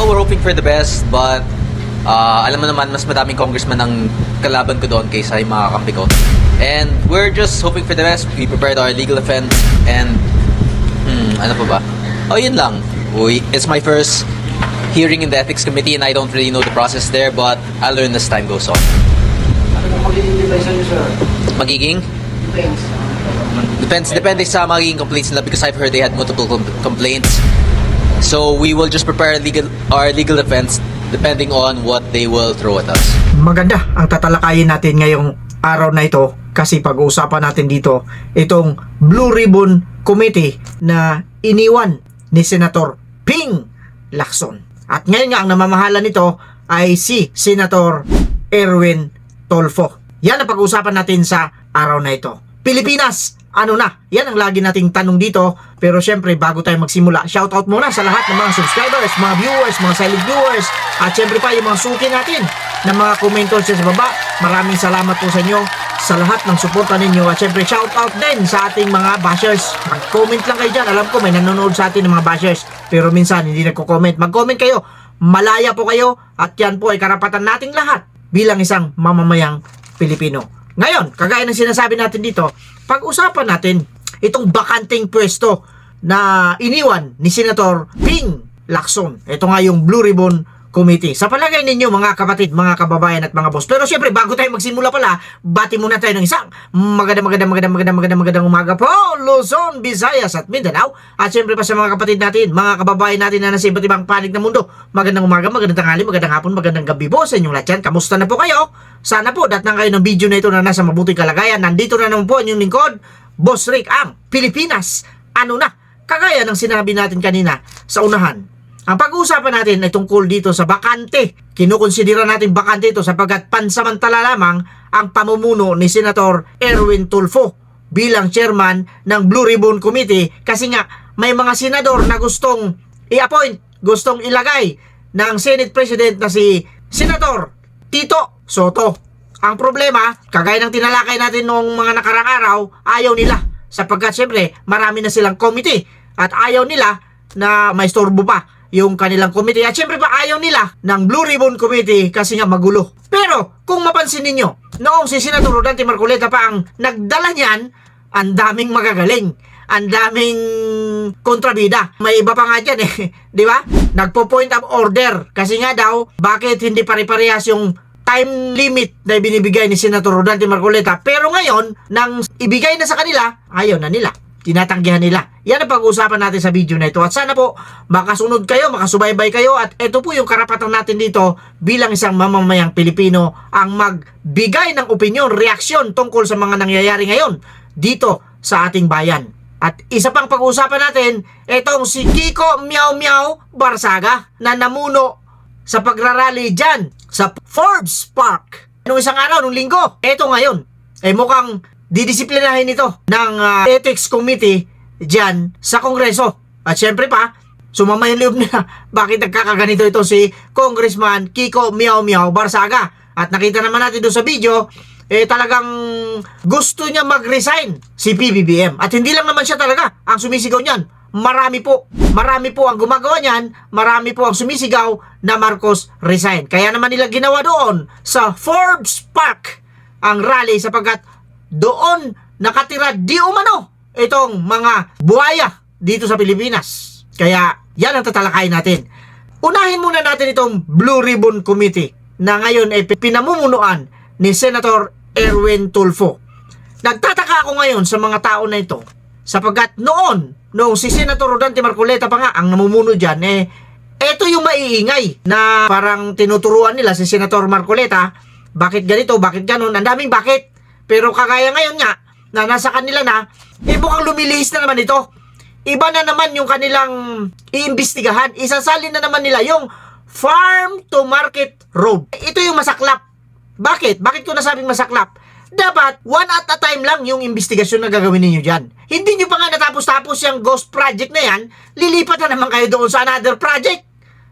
Well, we're hoping for the best, but alam mo naman, mas madaming congressman ang kalaban ko doon kaysa yung mga kampi ko. And we're just hoping for the best. We prepared our legal defense and ano pa ba? Oh, yun lang. It's my first hearing in the ethics committee and I don't really know the process there, but I'll learn as time goes on. Ano kung magiging device nyo, sir? Magiging? Depends. Depende sa magiging complaints nila because I've heard they had multiple complaints. So we will just prepare our legal defense depending on what they will throw at us. Maganda ang tatalakayin natin ngayong araw na ito kasi pag-uusapan natin dito itong Blue Ribbon Committee na iniwan ni Senator Ping Lacson. At ngayon nga ang namamahala nito ay si Senator Erwin Tulfo. Yan ang pag-uusapan natin sa araw na ito. Pilipinas, ano na? Yan ang lagi nating tanong dito. Pero syempre, bago tayo magsimula, shoutout muna sa lahat ng mga subscribers, mga viewers, mga silent viewers, at syempre pa yung mga suki natin na mga commentors sa baba. Maraming salamat po sa inyo sa lahat ng suporta ninyo. At syempre, shoutout din sa ating mga bashers. Mag-comment lang kayo dyan. Alam ko may nanonood sa atin ng mga bashers, pero minsan hindi nagko-comment. Mag-comment kayo. Malaya po kayo. At yan po ay karapatan nating lahat bilang isang mamamayang Pilipino. Ngayon, kagaya ng sinasabi natin dito, pag-usapan natin itong bakanting pwesto na iniwan ni Senator Ping Lacson. Ito nga yung Blue Ribbon Committee. Sa palagay ninyo mga kapatid, mga kababayan at mga boss. Pero syempre, bago tayo magsimula pala, bati muna tayo ng isang magandang umaga po, Luzon, Visayas at Mindanao. At syempre pa sa mga kapatid natin, mga kababayan natin na nasa iba't ibang panig ng mundo. Magandang umaga, magandang tanghali, magandang hapon, magandang gabi po sa inyong lahat yan. Kamusta na po kayo? Sana po, datnang kayo ng video na ito na nasa mabuting kalagayan. Nandito na naman po ang inyong lingkod, Boss Rick, ang Pilipinas. Ano na? Kagaya ng sinabi natin kanina sa unahan. Ang pag-uusapan natin ay tungkol dito sa bakante. Kinukonsidera natin bakante ito sapagkat pansamantala lamang ang pamumuno ni Senator Erwin Tulfo bilang chairman ng Blue Ribbon Committee kasi nga may mga senador na gustong i-appoint, gustong ilagay ng Senate President na si Senator Tito Soto. Ang problema, kagaya ng tinalakay natin noong mga nakarang araw, ayaw nila sapagkat syempre marami na silang committee at ayaw nila na may storbo pa yung kanilang committee. At syempre pa ayaw nila ng Blue Ribbon Committee kasi nga magulo. Pero kung mapansin ninyo, noong si Senator Rodante Marcoleta pa ang nagdala niyan, ang daming magagaling, ang daming kontrabida. May iba pa nga dyan eh, di ba? Nagpo-point of order kasi nga daw, bakit hindi pare-parehas yung time limit na binibigay ni Senator Rodante Marcoleta. Pero ngayon, nang ibigay na sa kanila, ayaw na nila. Tinatanggihan nila. Yan ang pag-uusapan natin sa video na ito. At sana po makasunod kayo, makasubaybay kayo. At ito po yung karapatan natin dito bilang isang mamamayang Pilipino ang magbigay ng opinyon, reaksyon tungkol sa mga nangyayari ngayon dito sa ating bayan. At isa pang pag-uusapan natin, itong si Kiko Meow Meow Barsaga na namuno sa pagrarally dyan sa Forbes Park. Nung isang araw, nung linggo, eto ngayon, mukhang didisiplinahin ito ng Ethics Committee dyan sa Kongreso. At syempre pa, sumama yung loob nila. Bakit nagkakaganito ito si Congressman Kiko Meow Meow Barsaga? At nakita naman natin doon sa video, talagang gusto niya mag-resign si PBBM. At hindi lang naman siya talaga ang sumisigaw niyan. Marami po ang gumagawa niyan, marami po ang sumisigaw na Marcos resign. Kaya naman nila ginawa doon sa Forbes Park ang rally sapagkat doon nakatira di umano itong mga buhaya dito sa Pilipinas. Kaya yan ang tatalakayin natin. Unahin muna natin itong Blue Ribbon Committee na ngayon ay pinamumunuan ni Senator Erwin Tulfo. Nagtataka ako ngayon sa mga tao na ito sapagkat noong si Senator Rodante Marcoleta pa nga ang namumuno dyan, eto yung maiingay na parang tinuturuan nila si Senator Marcoleta, bakit ganito, bakit ganon, ang daming bakit. Pero kagaya ngayon nga, na nasa kanila na, mukhang lumilihis na naman ito. Iba na naman yung kanilang iimbestigahan. Isasalin na naman nila yung Farm to Market Road. Ito yung masaklap. Bakit? Bakit ko nasabing masaklap? Dapat, one at a time lang yung investigasyon na gagawin ninyo dyan. Hindi nyo pa nga natapos-tapos yung ghost project na yan, lilipat na naman kayo doon sa another project.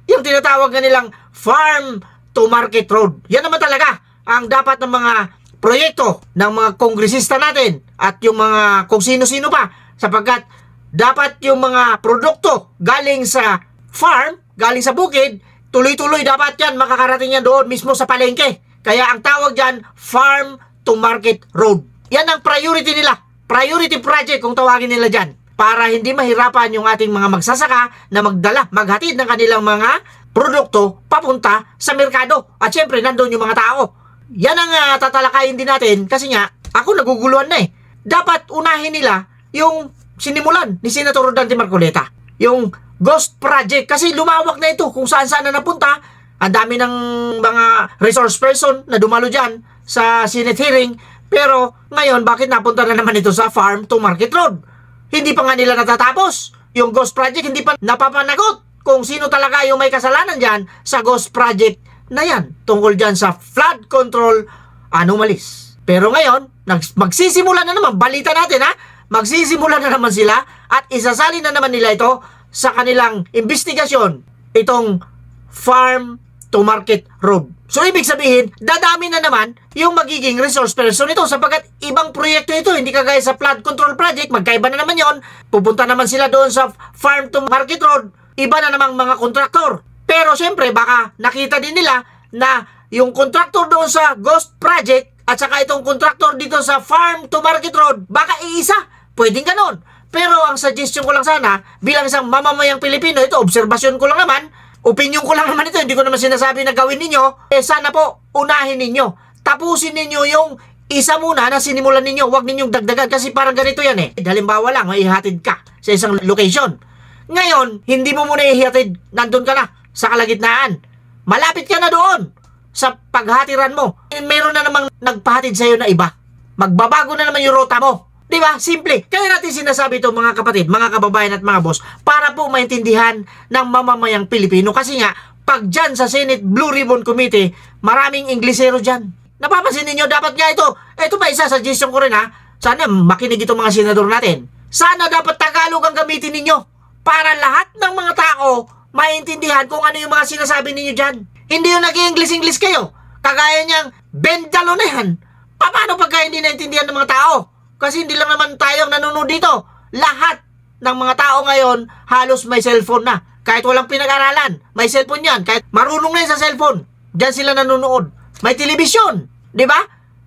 Yung tinatawag na nilang Farm to Market Road. Yan naman talaga ang dapat ng mga proyekto ng mga kongresista natin at yung mga kung sino-sino pa sapagkat dapat yung mga produkto galing sa farm, galing sa bukid, tuloy-tuloy dapat yan, makakarating yan doon mismo sa palengke. Kaya ang tawag dyan, Farm to Market Road. Yan ang priority nila. Priority project kung tawagin nila dyan. Para hindi mahirapan yung ating mga magsasaka na maghatid ng kanilang mga produkto papunta sa merkado. At syempre, nandun yung mga tao. Yan ang tatalakayin din natin kasi nga, ako naguguluhan na eh. Dapat unahin nila yung sinimulan ni Senator Dante Marcoleta. Yung Ghost Project. Kasi lumawak na ito kung saan-saan na napunta. Ang dami ng mga resource person na dumalo dyan sa Senate hearing. Pero ngayon, bakit napunta na naman ito sa Farm to Market Road? Hindi pa nga nila natatapos. Yung Ghost Project hindi pa napapanagot kung sino talaga yung may kasalanan dyan sa Ghost Project na yan. Tungkol dyan sa flood control anomalies. Pero ngayon, magsisimula na naman. Balita natin ha. Magsisimula na naman sila at isasali na naman nila ito sa kanilang investigasyon. Itong Farm to Market Road. So, ibig sabihin, dadami na naman yung magiging resource person ito sapagkat ibang proyekto ito, hindi kagaya sa flood control project, magkaiba na naman yon. Pupunta naman sila doon sa Farm to Market Road, iba na namang mga kontraktor. Pero, syempre, baka nakita din nila na yung kontraktor doon sa Ghost Project at saka itong kontraktor dito sa Farm to Market Road, baka iisa. Pwedeng ganon. Pero, ang suggestion ko lang sana, bilang isang mamamayang Pilipino, ito, obserbasyon ko lang naman, opinion ko lang naman ito, hindi ko naman sinasabi na gawin ninyo. Sana po, unahin ninyo. Tapusin ninyo yung isa muna na sinimulan ninyo. Huwag ninyong dagdagan kasi parang ganito yan eh. Halimbawa lang, may ihatid ka sa isang location. Ngayon, hindi mo muna ihatid, nandun ka na sa kalagitnaan. Malapit ka na doon sa paghatiran mo. Meron na namang nagpahatid sa'yo na iba. Magbabago na naman yung ruta mo. Diba? Simple. Kaya natin sinasabi ito mga kapatid, mga kababayan at mga boss para po maintindihan ng mamamayang Pilipino. Kasi nga, pag dyan sa Senate Blue Ribbon Committee, maraming Inglesero dyan. Napapansin ninyo, dapat nga ito pa isa suggestion ko rin ha. Sana makinig itong mga senador natin. Sana dapat Tagalog ang gamitin ninyo para lahat ng mga tao maintindihan kung ano yung mga sinasabi ninyo dyan. Hindi yung nag-English kayo. Kagaya niyang bendalo na yan. Paano pagka hindi naintindihan ng mga tao? Kasi hindi lang naman tayong nanonood dito. Lahat ng mga tao ngayon halos may cellphone na. Kahit walang pinag-aralan, may cellphone yan. Kahit marunong na yan sa cellphone, diyan sila nanonood. May telebisyon, di ba?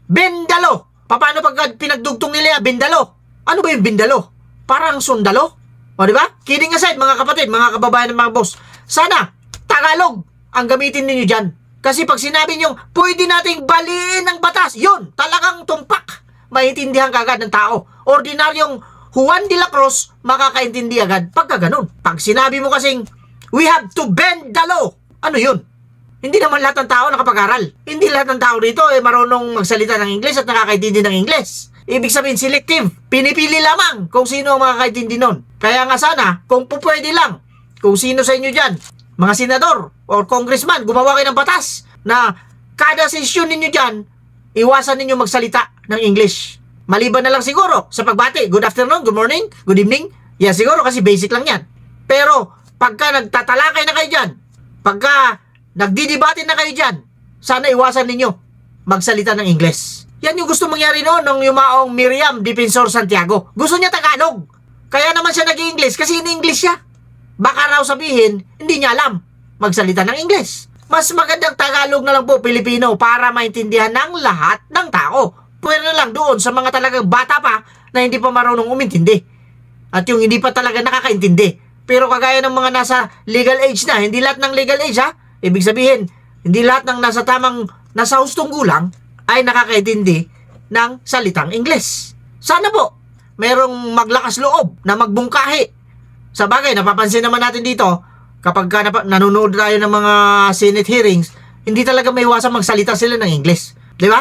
Bendalo. Paano pag pinagdugtong nila yan? Bendalo. Ano ba yung bendalo? Parang sundalo? O di ba? Kidding aside mga kapatid, mga kababayan at mga boss. Sana, Tagalog ang gamitin ninyo dyan. Kasi pag sinabi nyo, pwede nating baliin ang batas. Yun, talagang tumpak. Maintindihan kagad ng tao. Ordinaryong Juan de la Cruz makakaintindi agad pagka ganun. Pag sinabi mo kasing we have to bend the law, ano yun? Hindi naman lahat ng tao nakapag-aral. Hindi lahat ng tao dito marunong magsalita ng Ingles at nakakaintindi ng Ingles. Ibig sabihin selective. Pinipili lamang kung sino ang makakaintindi nun. Kaya nga sana, kung pupwede lang, kung sino sa inyo dyan, mga senador or congressman, gumawa kayo ng batas na kada sesyon ninyo dyan, iwasan ninyo magsalita ng English. Maliban na lang siguro sa pagbati. Good afternoon, good morning, good evening. Yeah, siguro kasi basic lang yan. Pero pagka nagtatalakay na kayo dyan, pagka nagdidibate na kayo dyan, sana iwasan ninyo magsalita ng English. Yan yung gusto mangyari noon nung yumaong Miriam Defensor Santiago. Gusto niya Tagalog. Kaya naman siya nag-English kasi in-English siya. Baka raw sabihin, hindi niya alam magsalita ng English. Mas magandang Tagalog na lang po Pilipino para maintindihan ng lahat ng tao. Pwede na lang doon sa mga talagang bata pa na hindi pa marunong umintindi. At yung hindi pa talaga nakakaintindi. Pero kagaya ng mga nasa legal age na, hindi lahat ng legal age ha. Ibig sabihin, hindi lahat ng nasa hustong gulang ay nakakaintindi ng salitang Ingles. Sana po, merong maglakas loob na magbungkahi. Sa bagay, napapansin naman natin dito, kapag nanonood tayo ng mga Senate hearings, hindi talaga may iwasan magsalita sila ng Ingles. Di ba?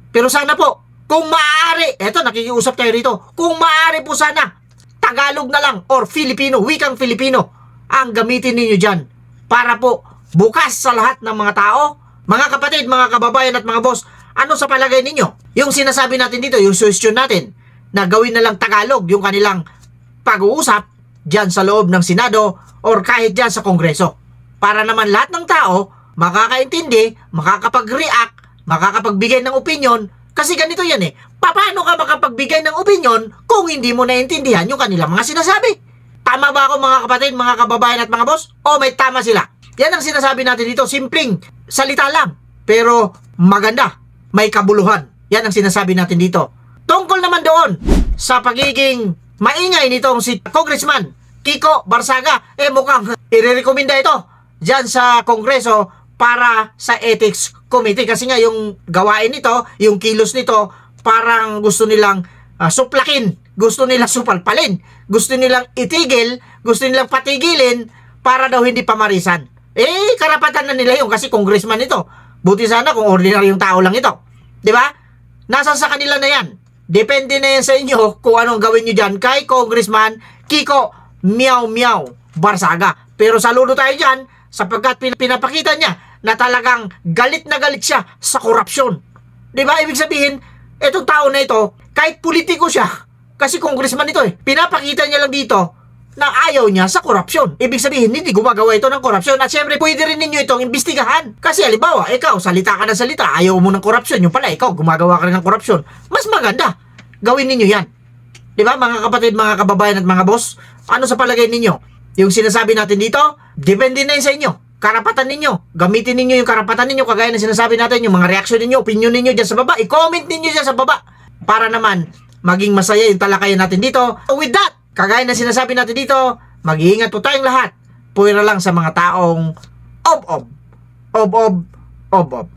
Pero sana po, kung maaari, eto nakikiusap tayo rito, kung maaari po sana, Tagalog na lang or Filipino, wikang Filipino, ang gamitin ninyo dyan. Para po, bukas sa lahat ng mga tao, mga kapatid, mga kababayan at mga boss, ano sa palagay ninyo? Yung sinasabi natin dito, yung suggestion natin, na gawin na lang Tagalog yung kanilang pag-uusap dyan sa loob ng Senado or kahit dyan sa Kongreso. Para naman lahat ng tao makakaintindi, makakapag-react, makakapagbigay ng opinion. Kasi ganito yan eh. Paano ka makapagbigay ng opinion kung hindi mo naintindihan yung kanilang mga sinasabi? Tama ba ako mga kapatid, mga kababayan at mga boss? O may tama sila? Yan ang sinasabi natin dito. Simpleng salita lang. Pero maganda. May kabuluhan. Yan ang sinasabi natin dito. Tungkol naman doon sa pagiging maingay nitong si Congressman Kiko Barsaga, mukhang irerekomenda ito dyan sa Kongreso para sa Ethics Committee. Kasi nga yung gawain nito, yung kilos nito, parang gusto nilang suplakin, gusto nilang supalpalin, gusto nilang itigil, gusto nilang patigilin para daw hindi pamarisan. Karapatan na nila yun kasi congressman ito. Buti sana kung ordinaryong tao lang ito. Di ba? Nasa sa kanila na yan. Depende na yan sa inyo kung anong gawin nyo dyan kay Congressman Kiko Meow Meow Barsaga. Pero saludo tayo dyan sapagkat pinapakita niya na talagang galit na galit siya sa korupsyon. Di ba? Ibig sabihin, itong tao na ito, kahit politiko siya, kasi congressman ito pinapakita niya lang dito na ayaw niya sa korupsyon. Ibig sabihin, hindi gumagawa ito ng korupsyon. At syempre, pwede rin ninyo itong imbestigahan. Kasi halimbawa, ikaw, salita ka ng salita, ayaw mo ng korupsyon. Yung pala, ikaw, gumagawa ka rin ng korupsyon. Mas maganda. Gawin ninyo yan. Di ba, mga kapatid, mga kababayan at mga boss? Ano sa palagay ninyo? Yung sinasabi natin dito, depende na yun sa inyo. Karapatan ninyo. Gamitin ninyo yung karapatan ninyo. Kagaya na sinasabi natin, yung mga reaksyon ninyo, opinion ninyo dyan sa baba. I-comment ninyo dyan sa baba. Para naman, maging masaya yung talakayan natin dito. With that, kagaya na sinasabi natin dito, mag-iingat po tayong lahat. Puwera lang sa mga taong ob-ob. Ob-ob. Ob-ob.